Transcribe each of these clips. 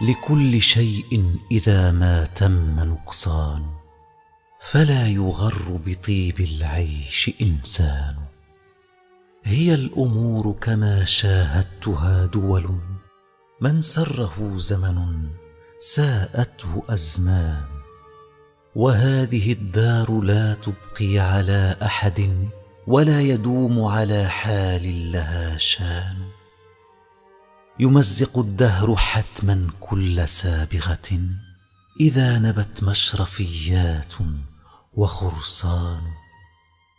لكل شيء إذا ما تم نقصان، فلا يغر بطيب العيش إنسان. هي الأمور كما شاهدتها دول، من سره زمن ساءته أزمان. وهذه الدار لا تبقي على أحد، ولا يدوم على حال لها شان. يمزق الدهر حتما كل سابغة، إذا نبت مشرفيات وخرصان.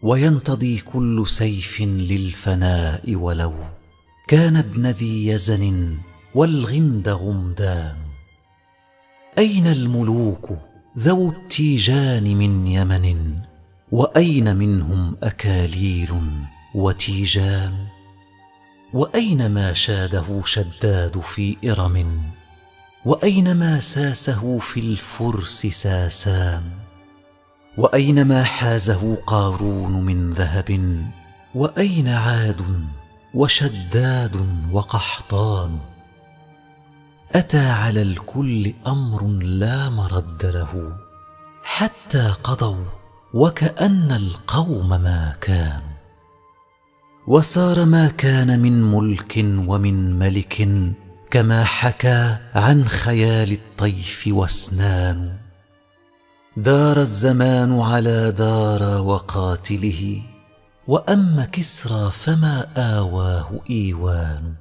وينتضي كل سيف للفناء، ولو كان ابن ذي يزن والغمد غمدان. أين الملوك ذو التيجان من يمن، وأين منهم أكاليل وتيجان؟ وأين ما شاده شداد في إرم، وأين ما ساسه في الفرس ساسان؟ وأين ما حازه قارون من ذهب، وأين عاد وشداد وقحطان؟ أتى على الكل أمر لا مرد له، حتى قضوا وكأن القوم ما كانوا. وصار ما كان من ملك ومن ملك، كما حكى عن خيال الطيف واسنان. دار الزمان على دار وقاتله، وأما كسرى فما آواه إيوان.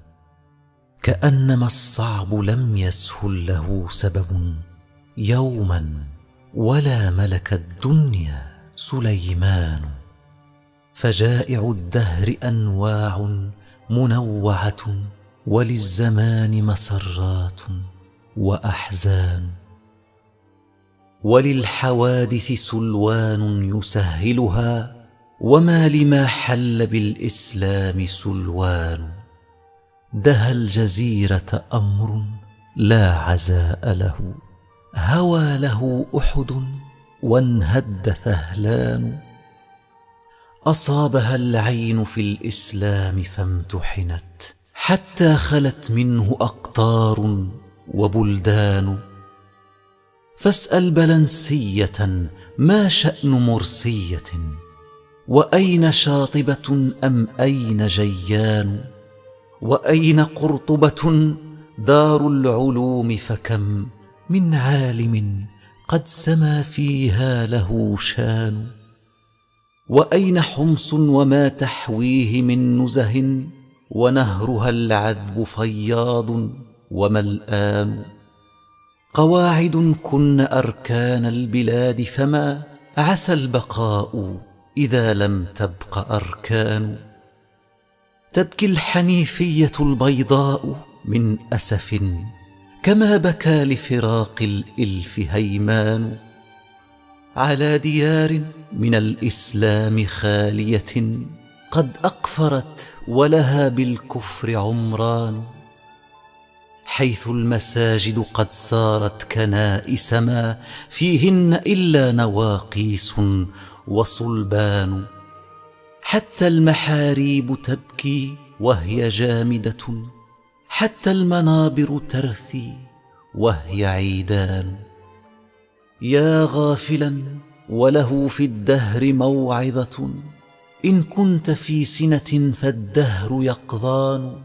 كأنما الصعب لم يسهل له سبب يوما، ولا ملك الدنيا سليمان. فجائع الدهر أنواع منوعة، وللزمان مسرات وأحزان. وللحوادث سلوان يسهلها، وما لما حل بالإسلام سلوان. دهى الجزيرة أمر لا عزاء له، هوى له أحد وانهد ثهلان. أصابها العين في الإسلام فامتحنت، حتى خلت منه أقطار وبلدان. فاسأل بلنسية ما شأن مرسية، وأين شاطبة أم أين جيان؟ وأين قرطبة دار العلوم، فكم من عالم قد سما فيها له شان. وأين حمص وما تحويه من نزه، ونهرها العذب فياض وملآن. قواعد كن أركان البلاد، فما عسى البقاء إذا لم تبق أركان. تبكي الحنيفية البيضاء من أسف، كما بكى لفراق الإلف هيمان. على ديار من الإسلام خالية، قد أقفرت ولها بالكفر عمران. حيث المساجد قد صارت كنائس، ما فيهن إلا نواقيس وصلبان. حتى المحاريب تبكي وهي جامدة، حتى المنابر ترثي وهي عيدان. يا غافلا وله في الدهر موعظة، إن كنت في سنة فالدهر يقظان.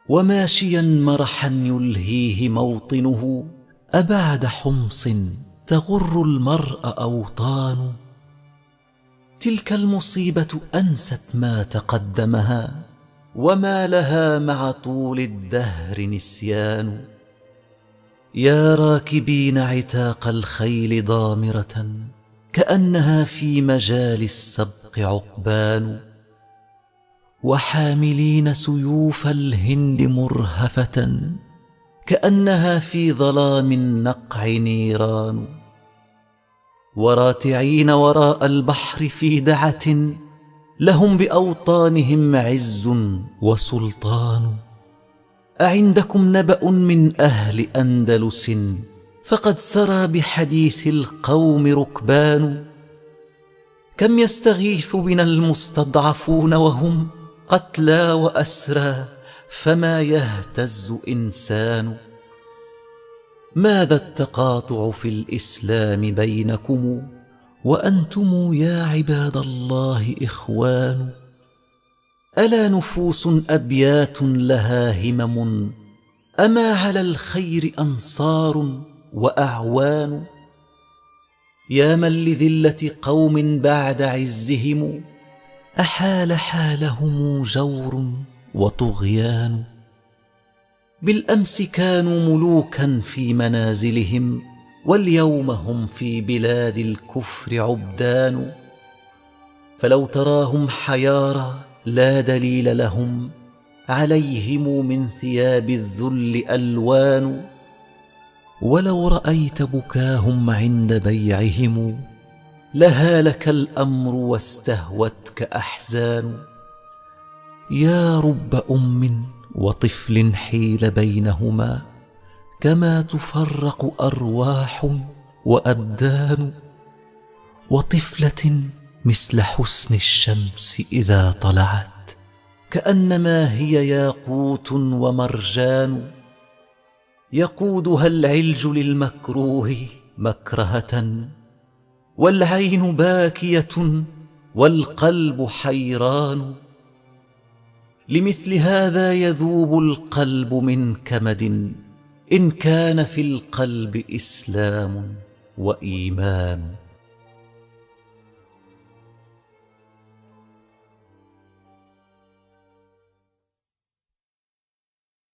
وماشيا مرحا يلهيه موطنه، أبعد حمص تغر المرء أوطان. تلك المصيبة أنست ما تقدمها، وما لها مع طول الدهر نسيان. يا راكبين عتاق الخيل ضامرة، كأنها في مجال السبق عقبان. وحاملين سيوف الهند مرهفة، كأنها في ظلام النقع نيران. وراتعين وراء البحر في دعة، لهم بأوطانهم عز وسلطان. أعندكم نبأ من أهل أندلس، فقد سرى بحديث القوم ركبان. كم يستغيث بنا المستضعفون، وهم قتلى وأسرى، فما يهتز إنسان. ماذا التقاطع في الإسلام بينكم وأنتم يا عباد الله إخوان؟ ألا نفوس أبيات لها همم، أما على الخير أنصار وأعوان؟ يا من لذلة قوم بعد عزهم أحال حالهم جور وطغيان. بالأمس كانوا ملوكا في منازلهم، واليوم هم في بلاد الكفر عبدان. فلو تراهم حيارى لا دليل لهم، عليهم من ثياب الذل ألوان. ولو رأيت بكاهم عند بيعهم، لهالك الأمر واستهوتك أحزان. يا رب أم وطفل حيل بينهما، كما تفرق أرواح وأبدان. وطفلة مثل حسن الشمس إذا طلعت، كأنما هي ياقوت ومرجان. يقودها العلج للمكروه مكرهة، والعين باكية والقلب حيران. لمثل هذا يذوب القلب من كمد، إن كان في القلب إسلام وإيمان.